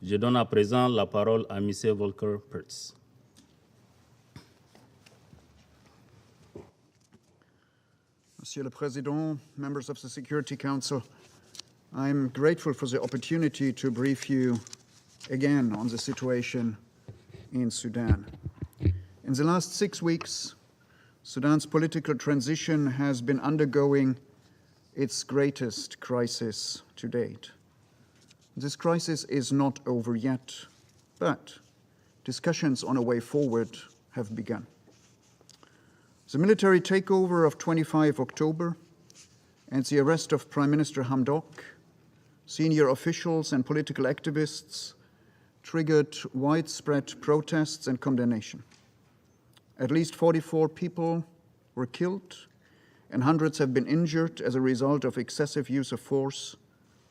Je donne à présent la parole à M. Volker Perthes. Monsieur le Président, members of the Security Council, I'm grateful for the opportunity to brief you again on the situation in Sudan. In the last 6 weeks, Sudan's political transition has been undergoing its greatest crisis to date. This crisis is not over yet, but discussions on a way forward have begun. The military takeover of 25 October and the arrest of Prime Minister Hamdok, senior officials and political activists triggered widespread protests and condemnation. At least 44 people were killed and hundreds have been injured as a result of excessive use of force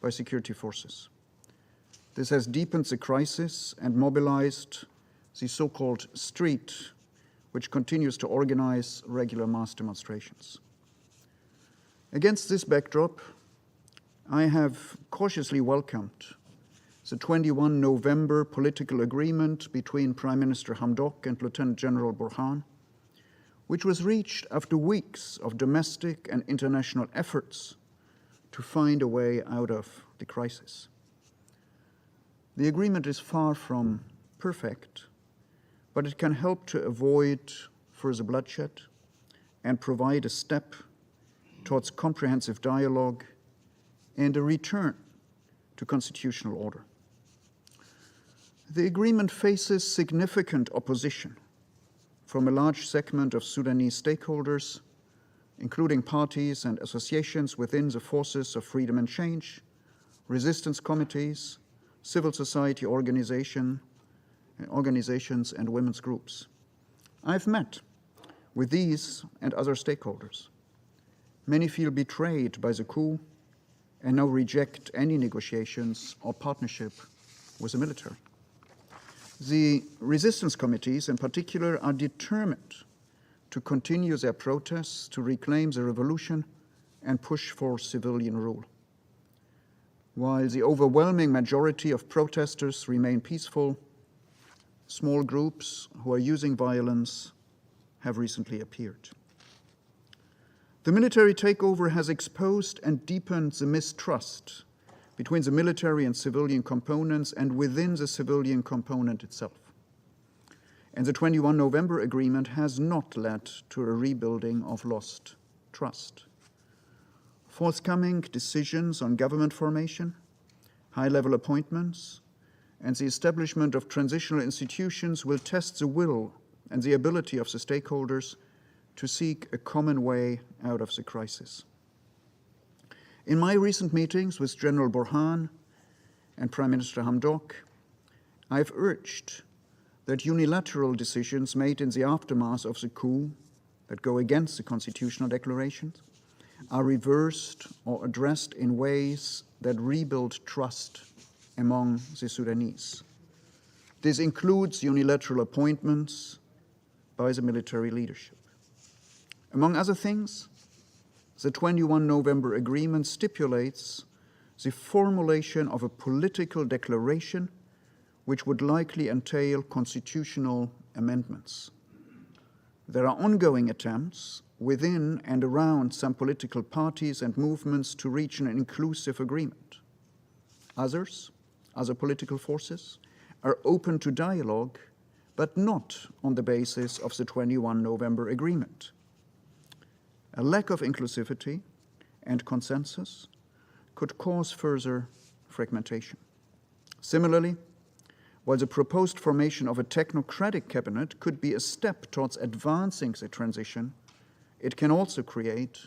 by security forces. This has deepened the crisis and mobilized the so-called street, which continues to organize regular mass demonstrations. Against this backdrop, I have cautiously welcomed the 21 November political agreement between Prime Minister Hamdok and Lieutenant General Burhan, which was reached after weeks of domestic and international efforts to find a way out of the crisis. The agreement is far from perfect, but it can help to avoid further bloodshed and provide a step towards comprehensive dialogue and a return to constitutional order. The agreement faces significant opposition from a large segment of Sudanese stakeholders, including parties and associations within the Forces of Freedom and Change, resistance committees, civil society organizations and women's groups. I've met with these and other stakeholders. Many feel betrayed by the coup and now reject any negotiations or partnership with the military. The resistance committees in particular are determined to continue their protests to reclaim the revolution and push for civilian rule. While the overwhelming majority of protesters remain peaceful, small groups who are using violence have recently appeared. The military takeover has exposed and deepened the mistrust between the military and civilian components and within the civilian component itself. And the 21 November agreement has not led to a rebuilding of lost trust. Forthcoming decisions on government formation, high-level appointments, and the establishment of transitional institutions will test the will and the ability of the stakeholders to seek a common way out of the crisis. In my recent meetings with General Burhan and Prime Minister Hamdok, I've urged that unilateral decisions made in the aftermath of the coup that go against the constitutional declarations are reversed or addressed in ways that rebuild trust among the Sudanese. This includes unilateral appointments by the military leadership. Among other things, the 21 November agreement stipulates the formulation of a political declaration which would likely entail constitutional amendments. There are ongoing attempts within and around some political parties and movements to reach an inclusive agreement. Other political forces, are open to dialogue, but not on the basis of the 21 November agreement. A lack of inclusivity and consensus could cause further fragmentation. Similarly, while the proposed formation of a technocratic cabinet could be a step towards advancing the transition, it can also create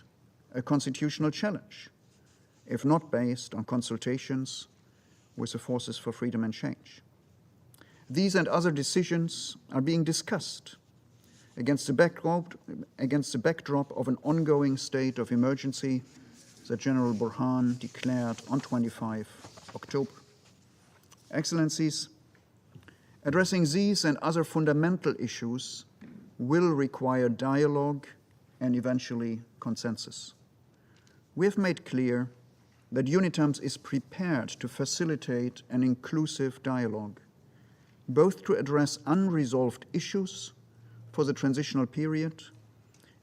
a constitutional challenge, if not based on consultations with the Forces for Freedom and Change. These and other decisions are being discussed against the backdrop of an ongoing state of emergency that General Burhan declared on 25 October. Excellencies, addressing these and other fundamental issues will require dialogue and eventually consensus. We have made clear that UNITAMS is prepared to facilitate an inclusive dialogue, both to address unresolved issues for the transitional period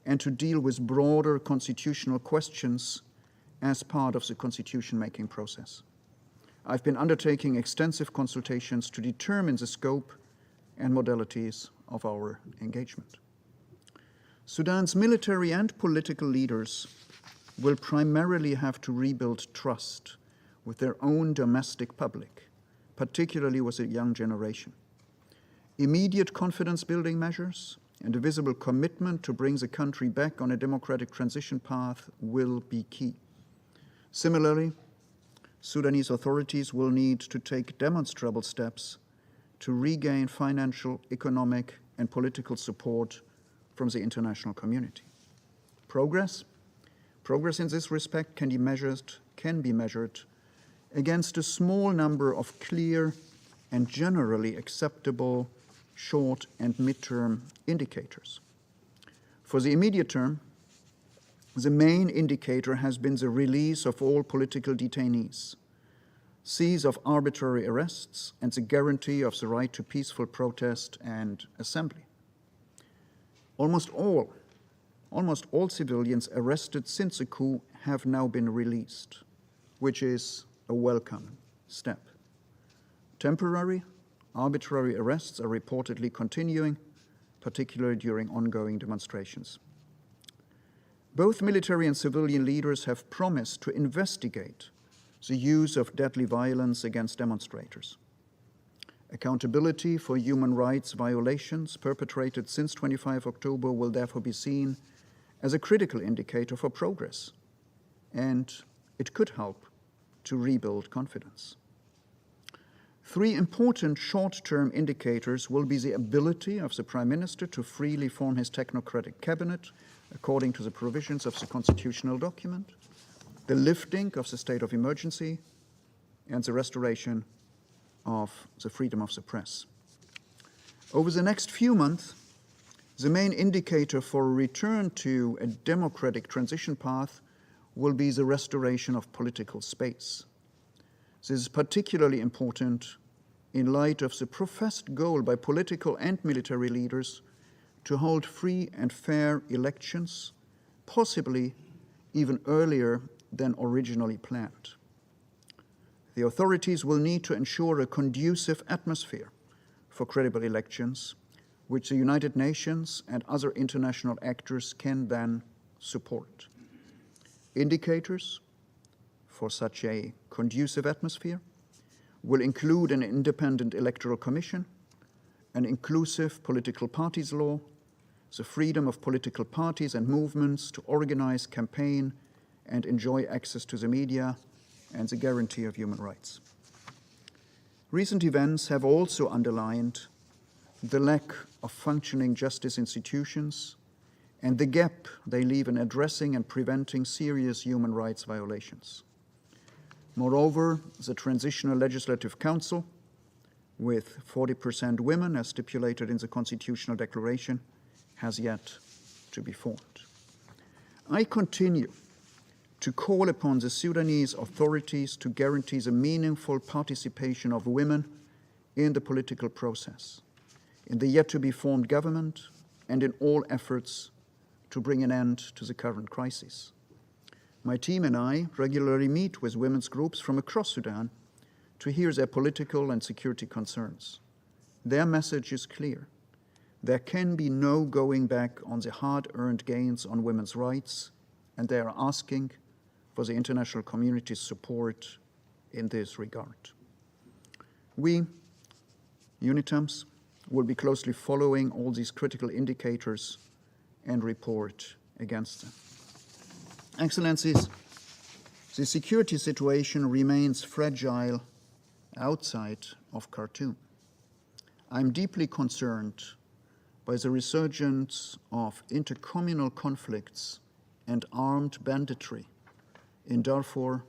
and to deal with broader constitutional questions as part of the constitution-making process. I've been undertaking extensive consultations to determine the scope and modalities of our engagement. Sudan's military and political leaders will primarily have to rebuild trust with their own domestic public, particularly with the young generation. Immediate confidence-building measures and a visible commitment to bring the country back on a democratic transition path will be key. Similarly, Sudanese authorities will need to take demonstrable steps to regain financial, economic, and political support from the international community. Progress in this respect can be measured against a small number of clear and generally acceptable short and mid-term indicators. For the immediate term, the main indicator has been the release of all political detainees, cease of arbitrary arrests, and the guarantee of the right to peaceful protest and assembly. Almost all civilians arrested since the coup have now been released, which is a welcome step. Temporary, arbitrary arrests are reportedly continuing, particularly during ongoing demonstrations. Both military and civilian leaders have promised to investigate the use of deadly violence against demonstrators. Accountability for human rights violations perpetrated since 25 October will therefore be seen as a critical indicator for progress, and it could help to rebuild confidence. Three important short-term indicators will be the ability of the Prime Minister to freely form his technocratic cabinet according to the provisions of the constitutional document, the lifting of the state of emergency, and the restoration of the freedom of the press. Over the next few months, the main indicator for a return to a democratic transition path will be the restoration of political space. This is particularly important in light of the professed goal by political and military leaders to hold free and fair elections, possibly even earlier than originally planned. The authorities will need to ensure a conducive atmosphere for credible elections, which the United Nations and other international actors can then support. Indicators for such a conducive atmosphere will include an independent electoral commission, an inclusive political parties law, the freedom of political parties and movements to organize, campaign, and enjoy access to the media, and the guarantee of human rights. Recent events have also underlined the lack of functioning justice institutions and the gap they leave in addressing and preventing serious human rights violations. Moreover, the Transitional Legislative Council, with 40% women as stipulated in the Constitutional Declaration, has yet to be formed. I continue to call upon the Sudanese authorities to guarantee the meaningful participation of women in the political process, in the yet-to-be-formed government, and in all efforts to bring an end to the current crisis. My team and I regularly meet with women's groups from across Sudan to hear their political and security concerns. Their message is clear. There can be no going back on the hard-earned gains on women's rights, and they are asking for the international community's support in this regard. We, UNITAMS, will be closely following all these critical indicators and report against them. Excellencies, the security situation remains fragile outside of Khartoum. I'm deeply concerned by the resurgence of intercommunal conflicts and armed banditry in Darfur,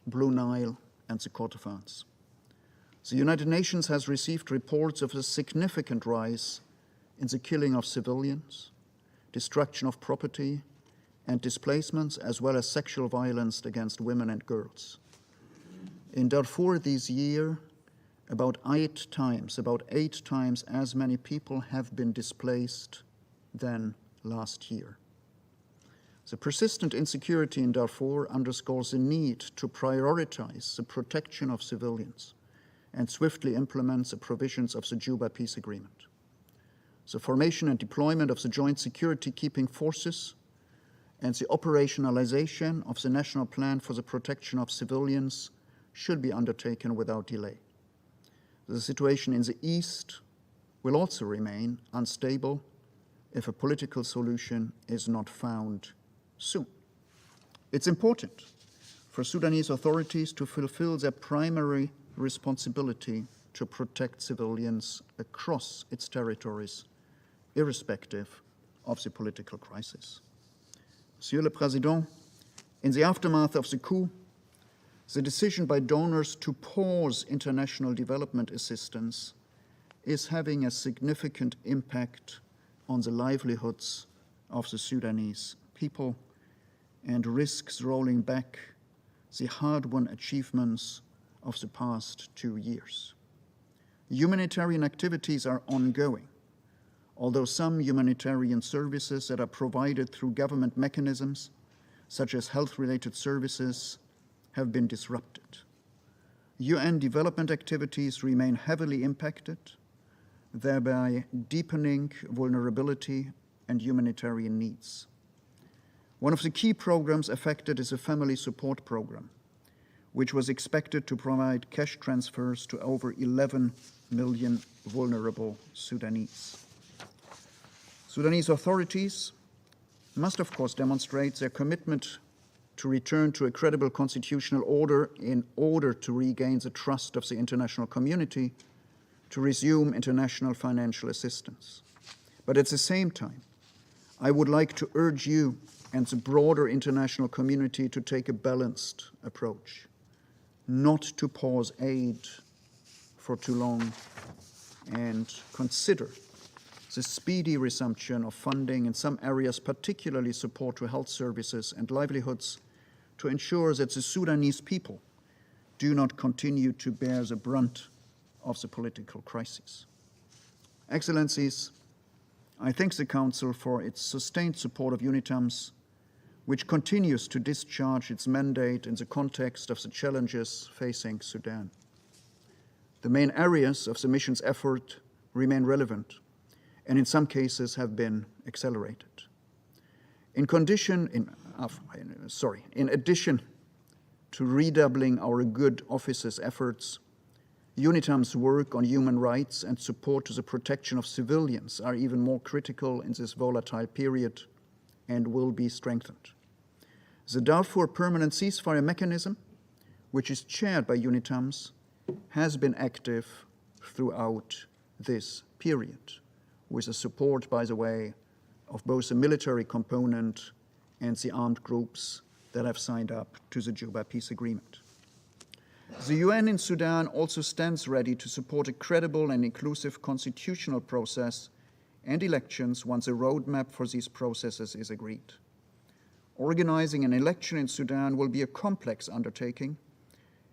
Blue Nile, and the Kordofans. The United Nations has received reports of a significant rise in the killing of civilians, destruction of property, and displacements, as well as sexual violence against women and girls. In Darfur this year, about eight times as many people have been displaced than last year. The persistent insecurity in Darfur underscores the need to prioritize the protection of civilians and swiftly implement the provisions of the Juba Peace Agreement. The formation and deployment of the Joint Security-Keeping Forces and the operationalization of the National Plan for the Protection of Civilians should be undertaken without delay. The situation in the East will also remain unstable if a political solution is not found soon. It's important for Sudanese authorities to fulfill their primary responsibility to protect civilians across its territories, irrespective of the political crisis. Monsieur le Président, in the aftermath of the coup, the decision by donors to pause international development assistance is having a significant impact on the livelihoods of the Sudanese people and risks rolling back the hard-won achievements of the past 2 years. Humanitarian activities are ongoing, although some humanitarian services that are provided through government mechanisms, such as health-related services, have been disrupted. UN development activities remain heavily impacted, thereby deepening vulnerability and humanitarian needs. One of the key programs affected is a family support program, which was expected to provide cash transfers to over 11 million vulnerable Sudanese. Sudanese authorities must, of course, demonstrate their commitment to return to a credible constitutional order in order to regain the trust of the international community to resume international financial assistance. But at the same time, I would like to urge you and the broader international community to take a balanced approach, not to pause aid for too long, and consider the speedy resumption of funding in some areas, particularly support to health services and livelihoods, to ensure that the Sudanese people do not continue to bear the brunt of the political crisis. Excellencies, I thank the Council for its sustained support of UNITAMS, which continues to discharge its mandate in the context of the challenges facing Sudan. The main areas of the mission's effort remain relevant and in some cases have been accelerated. In addition to redoubling our good office's efforts, UNITAM's work on human rights and support to the protection of civilians are even more critical in this volatile period and will be strengthened. The Darfur Permanent Ceasefire Mechanism, which is chaired by UNITAMS, has been active throughout this period, with the support, by the way, of both the military component and the armed groups that have signed up to the Juba Peace Agreement. The UN in Sudan also stands ready to support a credible and inclusive constitutional process and elections once a roadmap for these processes is agreed. Organizing an election in Sudan will be a complex undertaking,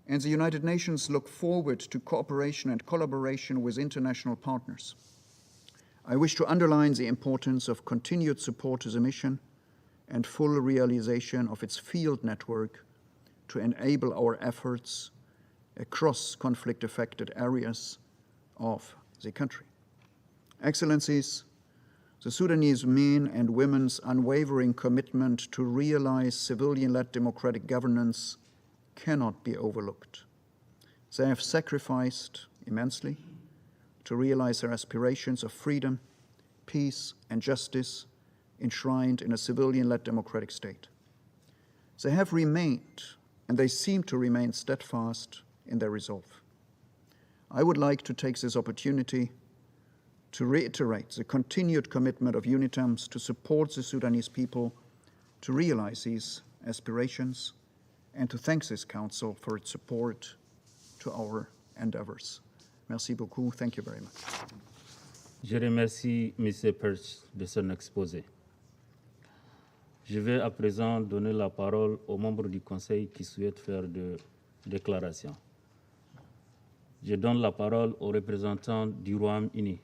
and the United Nations look forward to cooperation and collaboration with international partners. I wish to underline the importance of continued support to the mission and full realization of its field network to enable our efforts across conflict-affected areas of the country. Excellencies, the Sudanese men and women's unwavering commitment to realize civilian-led democratic governance cannot be overlooked. They have sacrificed immensely to realize their aspirations of freedom, peace, and justice enshrined in a civilian-led democratic state. They have remained, and they seem to remain steadfast in their resolve. I would like to take this opportunity to reiterate the continued commitment of UNITAMS to support the Sudanese people to realize these aspirations and to thank this Council for its support to our endeavors. Merci beaucoup. Thank you very much. Je remercie M. Perthes de son exposé. Je vais à présent donner la parole aux membres du Conseil qui souhaitent faire des déclarations. Je donne la parole au représentant du Royaume-Uni.